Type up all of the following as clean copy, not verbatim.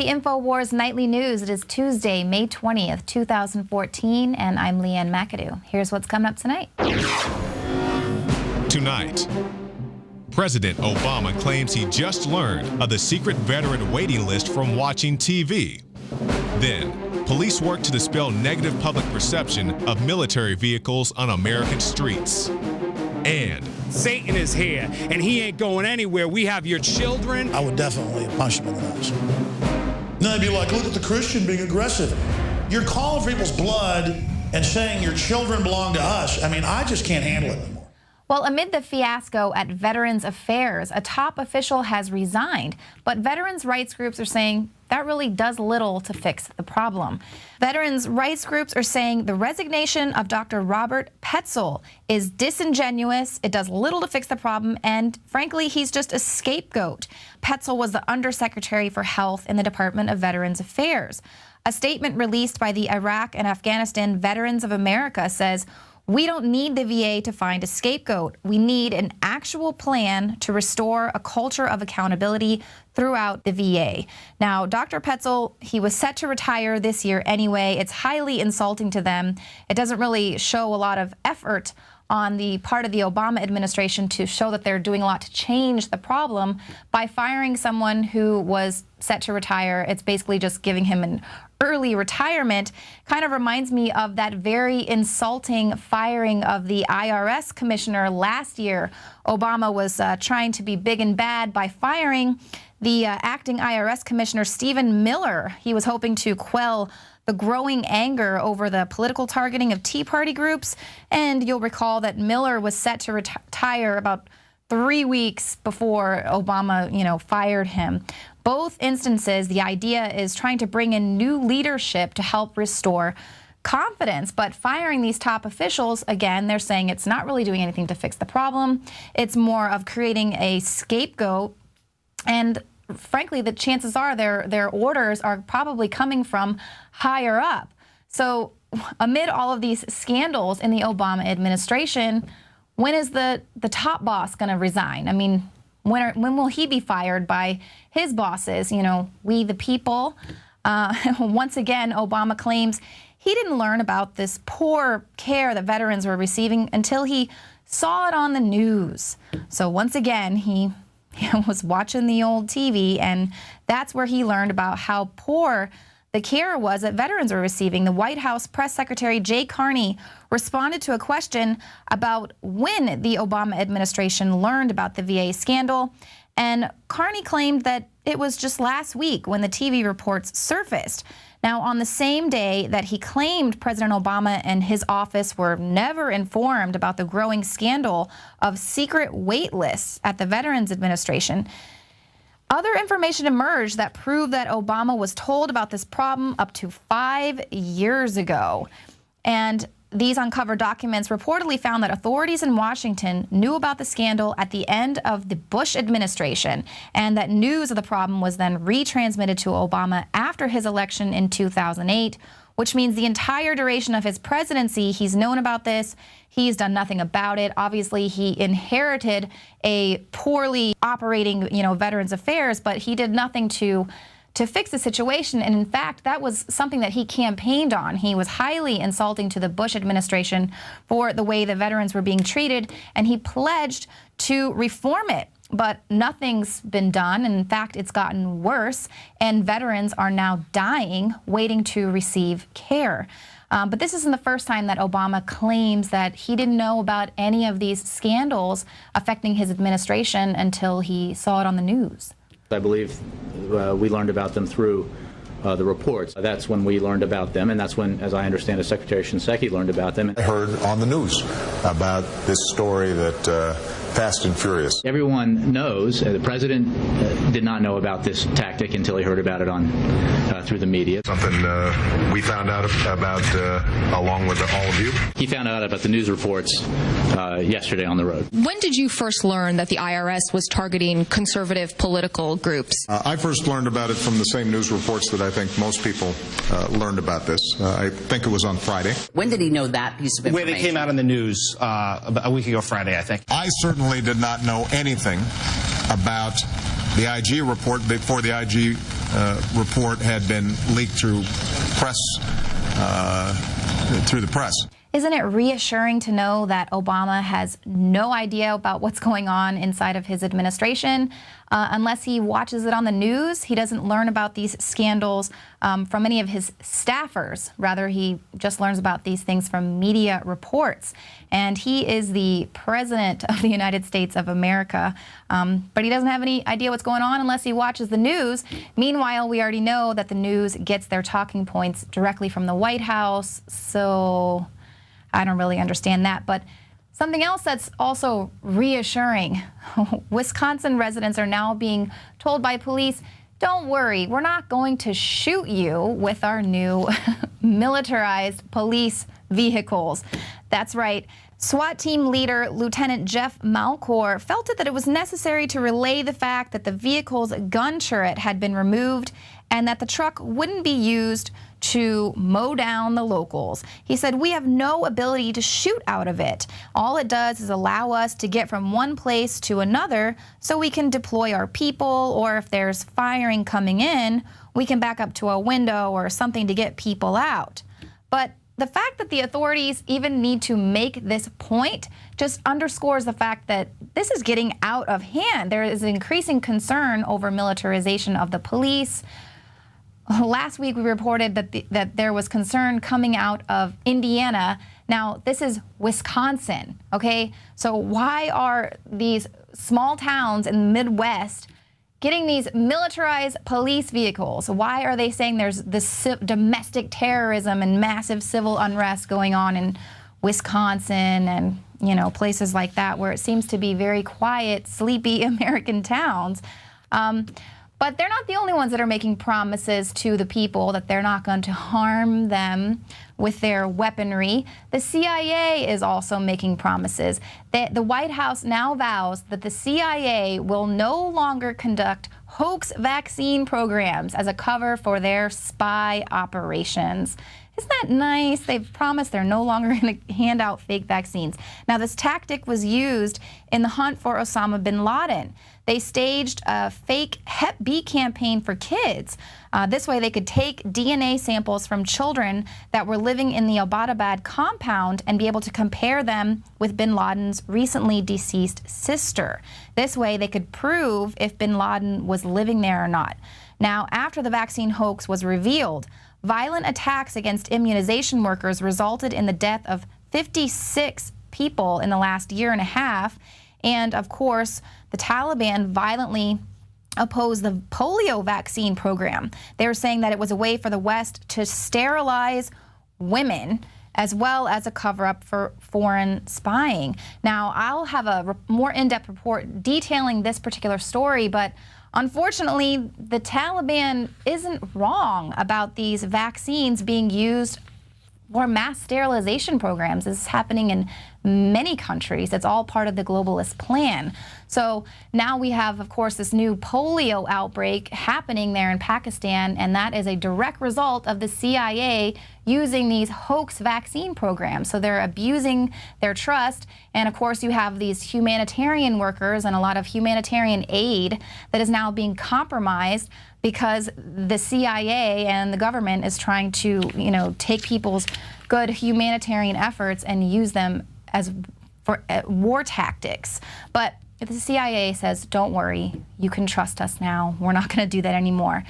the INFOWARS Nightly News. It is Tuesday, May 20th, 2014, and I'm Leanne McAdoo. Here's what's coming up tonight. Tonight, President Obama claims he just learned of the secret veteran waiting list from watching TV. Then, police work to dispel negative public perception of military vehicles on American streets. And Satan is here, and he ain't going anywhere. We have your children. I would definitely punch him in the nose. Then I'd be like, look at the Christian being aggressive. You're calling for people's blood and saying your children belong to us. I mean, I just can't handle it anymore. Well, amid the fiasco at Veterans Affairs, a top official has resigned, but veterans' rights groups are saying that really does little to fix the problem. Veterans' rights groups are saying the resignation of Dr. Robert Petzel is disingenuous, it does little to fix the problem, and frankly, he's just a scapegoat. Petzel was the Undersecretary for Health in the Department of Veterans Affairs. A statement released by the Iraq and Afghanistan Veterans of America says, "We don't need the VA to find a scapegoat. We need an actual plan to restore a culture of accountability throughout the VA." Now, Dr. Petzel, he was set to retire this year anyway. It's highly insulting to them. It doesn't really show a lot of effort on the part of the Obama administration to show that they're doing a lot to change the problem by firing someone who was set to retire. It's basically just giving him an early retirement. Kind of reminds me of that very insulting firing of the IRS commissioner last year. Obama was trying to be big and bad by firing the acting IRS commissioner, Stephen Miller. He was hoping to quell the growing anger over the political targeting of Tea Party groups. And you'll recall that Miller was set to retire about 3 weeks before Obama, fired him. Both instances, the idea is trying to bring in new leadership to help restore confidence. But firing these top officials, again, they're saying it's not really doing anything to fix the problem. It's more of creating a scapegoat. And frankly, the chances are their orders are probably coming from higher up. So amid all of these scandals in the Obama administration, when is the top boss going to resign? I mean, when will he be fired by his bosses? We the people. Once again, Obama claims he didn't learn about this poor care that veterans were receiving until he saw it on the news. So once again, he was watching the old TV, and that's where he learned about how poor the care was that veterans were receiving. The White House Press Secretary Jay Carney responded to a question about when the Obama administration learned about the VA scandal, and Carney claimed that it was just last week when the TV reports surfaced. Now, on the same day that he claimed President Obama and his office were never informed about the growing scandal of secret wait lists at the Veterans Administration, other information emerged that proved that Obama was told about this problem up to 5 years ago. And these uncovered documents reportedly found that authorities in Washington knew about the scandal at the end of the Bush administration, and that news of the problem was then retransmitted to Obama after his election in 2008, which means the entire duration of his presidency, he's known about this. He's done nothing about it. Obviously, he inherited a poorly operating, Veterans Affairs, but he did nothing to fix the situation. And in fact, that was something that he campaigned on. He was highly insulting to the Bush administration for the way the veterans were being treated, and he pledged to reform it. But nothing's been done. And in fact, it's gotten worse, and veterans are now dying, waiting to receive care. But this isn't the first time that Obama claims that he didn't know about any of these scandals affecting his administration until he saw it on the news. I believe we learned about them through the reports. That's when we learned about them, and that's when, as I understand it, Secretary Shinseki learned about them. I heard on the news about this story that Fast and Furious. Everyone knows, the president did not know about this tactic until he heard about it on through the media. Something we found out about along with all of you. He found out about the news reports yesterday on the road. When did you first learn that the IRS was targeting conservative political groups? I first learned about it from the same news reports that I think most people learned about this. I think it was on Friday. When did he know that piece of information? When it came out in the news about a week ago Friday, I think. I certainly did not know anything about the IG report before the IG report had been leaked through the press. Isn't it reassuring to know that Obama has no idea about what's going on inside of his administration? Unless he watches it on the news, he doesn't learn about these scandals from any of his staffers. Rather, he just learns about these things from media reports. And he is the president of the United States of America, but he doesn't have any idea what's going on unless he watches the news. Meanwhile, we already know that the news gets their talking points directly from the White House, so I don't really understand that. But something else that's also reassuring, Wisconsin residents are now being told by police, don't worry, we're not going to shoot you with our new militarized police vehicles. That's right. SWAT team leader Lieutenant Jeff Malcor felt that it was necessary to relay the fact that the vehicle's gun turret had been removed and that the truck wouldn't be used to mow down the locals. He said, we have no ability to shoot out of it. All it does is allow us to get from one place to another so we can deploy our people, or if there's firing coming in, we can back up to a window or something to get people out. But the fact that the authorities even need to make this point just underscores the fact that this is getting out of hand. There is increasing concern over militarization of the police. Last week, we reported that there was concern coming out of Indiana. Now, this is Wisconsin, okay? So why are these small towns in the Midwest getting these militarized police vehicles? Why are they saying there's this domestic terrorism and massive civil unrest going on in Wisconsin and, you know, places like that where it seems to be very quiet, sleepy American towns? But they're not the only ones that are making promises to the people that they're not going to harm them with their weaponry. The CIA is also making promises. The White House now vows that the CIA will no longer conduct hoax vaccine programs as a cover for their spy operations. Isn't that nice? They've promised they're no longer going to hand out fake vaccines. Now, this tactic was used in the hunt for Osama bin Laden. They staged a fake Hep B campaign for kids. This way they could take DNA samples from children that were living in the Abbottabad compound and be able to compare them with bin Laden's recently deceased sister. This way they could prove if bin Laden was living there or not. Now, after the vaccine hoax was revealed, violent attacks against immunization workers resulted in the death of 56 people in the last year and a half. And of course, the Taliban violently opposed the polio vaccine program. They were saying that it was a way for the West to sterilize women as well as a cover-up for foreign spying. Now, I'll have a more in-depth report detailing this particular story, but unfortunately, the Taliban isn't wrong about these vaccines being used for mass sterilization programs. This is happening in many countries. It's all part of the globalist plan. So now we have, of course, this new polio outbreak happening there in Pakistan, and that is a direct result of the CIA using these hoax vaccine programs. So they're abusing their trust. And of course, you have these humanitarian workers and a lot of humanitarian aid that is now being compromised because the CIA and the government is trying to, you know, take people's good humanitarian efforts and use them as for war tactics. But if the CIA says, don't worry, you can trust us now, we're not going to do that anymore.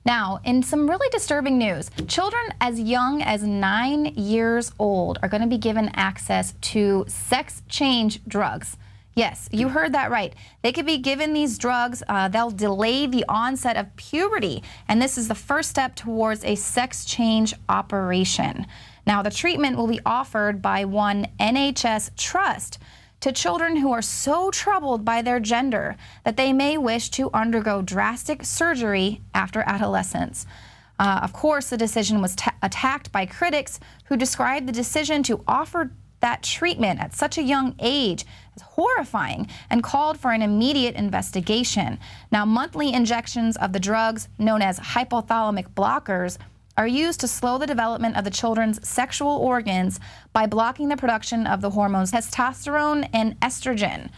Now, in some really disturbing news, children as young as 9 years old are going to be given access to sex change drugs. Yes, you heard that right. They could be given these drugs. They'll delay the onset of puberty, and this is the first step towards a sex change operation. Now, the treatment will be offered by one NHS trust to children who are so troubled by their gender that they may wish to undergo drastic surgery after adolescence. Of course, the decision was attacked by critics who described the decision to offer that treatment at such a young age as horrifying and called for an immediate investigation. Now, monthly injections of the drugs known as hypothalamic blockers are used to slow the development of the children's sexual organs by blocking the production of the hormones testosterone and estrogen.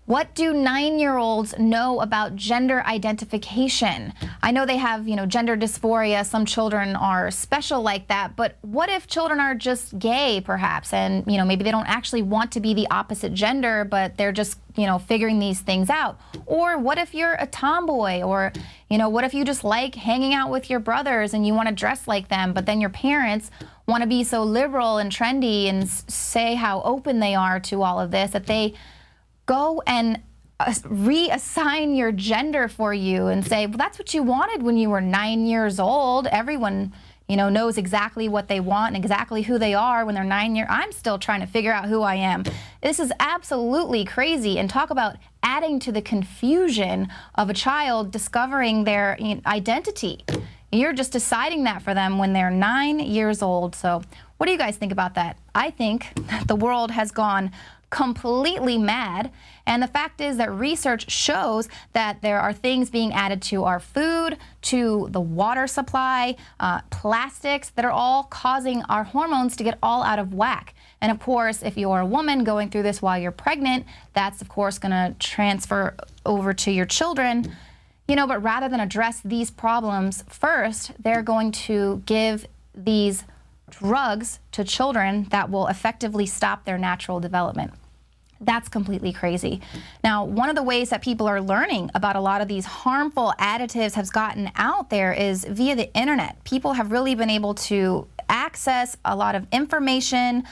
What do 9-year-olds know about gender identification? I know they have, gender dysphoria. Some children are special like that. But what if children are just gay, perhaps, and, maybe they don't actually want to be the opposite gender, but they're just, figuring these things out? Or what if you're a tomboy? Or, what if you just like hanging out with your brothers and you want to dress like them, but then your parents want to be so liberal and trendy and say how open they are to all of this that they go and reassign your gender for you and say, well, that's what you wanted when you were 9 years old. Everyone, knows exactly what they want and exactly who they are when they're 9 years. I'm still trying to figure out who I am. This is absolutely crazy. And talk about adding to the confusion of a child discovering their identity. You're just deciding that for them when they're 9 years old. So what do you guys think about that? I think the world has gone completely mad, and the fact is that research shows that there are things being added to our food, to the water supply, plastics that are all causing our hormones to get all out of whack. And of course, if you're a woman going through this while you're pregnant, that's of course going to transfer over to your children. But rather than address these problems first, they're going to give these drugs to children that will effectively stop their natural development. That's completely crazy. Now, one of the ways that people are learning about a lot of these harmful additives has gotten out there is via the internet. People have really been able to access a lot of information,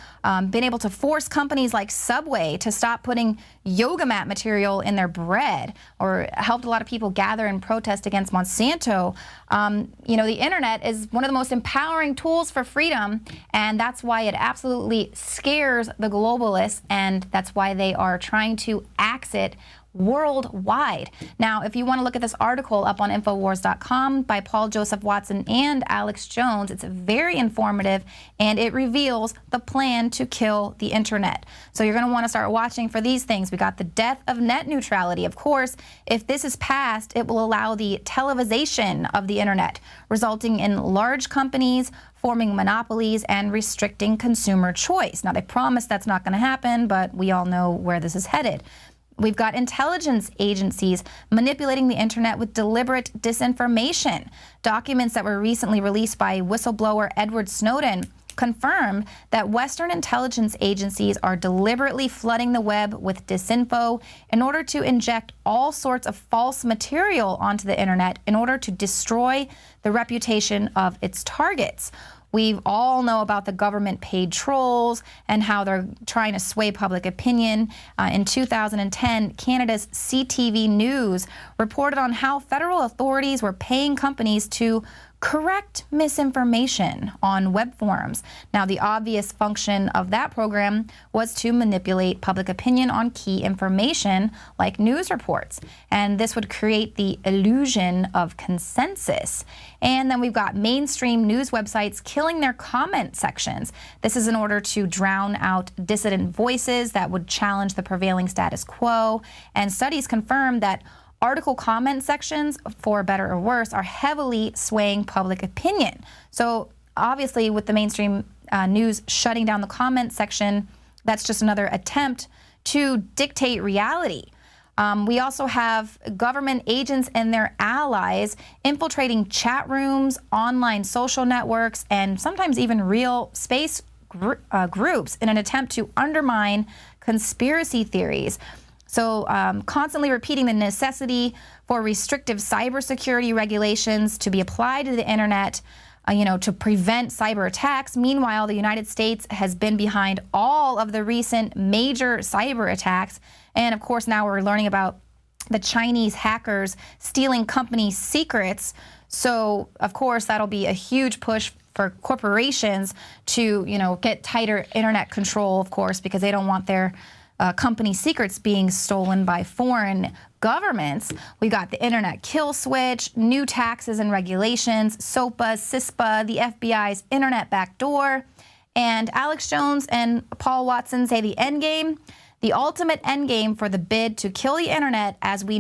been able to force companies like Subway to stop putting yoga mat material in their bread, or helped a lot of people gather and protest against Monsanto. The internet is one of the most empowering tools for freedom, and that's why it absolutely scares the globalists, and that's why they are trying to axe it worldwide. Now, if you want to look at this article up on INFOWARS.com by Paul Joseph Watson and Alex Jones, it's very informative, and it reveals the plan to kill the internet. So you're going to want to start watching for these things. We got the death of net neutrality. Of course, if this is passed, it will allow the televisation of the internet, resulting in large companies forming monopolies and restricting consumer choice. Now, they promise that's not going to happen, but we all know where this is headed. We've got intelligence agencies manipulating the internet with deliberate disinformation. Documents that were recently released by whistleblower Edward Snowden confirmed that Western intelligence agencies are deliberately flooding the web with disinfo in order to inject all sorts of false material onto the internet in order to destroy the reputation of its targets. We all know about the government-paid trolls and how they're trying to sway public opinion. In 2010, Canada's CTV News reported on how federal authorities were paying companies to correct misinformation on web forums. Now, the obvious function of that program was to manipulate public opinion on key information like news reports. And this would create the illusion of consensus. And then we've got mainstream news websites killing their comment sections. This is in order to drown out dissident voices that would challenge the prevailing status quo. And studies confirm that article comment sections, for better or worse, are heavily swaying public opinion. So obviously, with the mainstream news shutting down the comment section, that's just another attempt to dictate reality. We also have government agents and their allies infiltrating chat rooms, online social networks, and sometimes even real space groups in an attempt to undermine conspiracy theories. So constantly repeating the necessity for restrictive cybersecurity regulations to be applied to the internet, to prevent cyber attacks. Meanwhile, the United States has been behind all of the recent major cyber attacks. And of course, now we're learning about the Chinese hackers stealing company secrets. So of course, that'll be a huge push for corporations to, get tighter internet control, of course, because they don't want their company secrets being stolen by foreign governments. We got the internet kill switch, new taxes and regulations, SOPA, CISPA, the FBI's internet backdoor. And Alex Jones and Paul Watson say the end game, the ultimate end game for the bid to kill the internet as we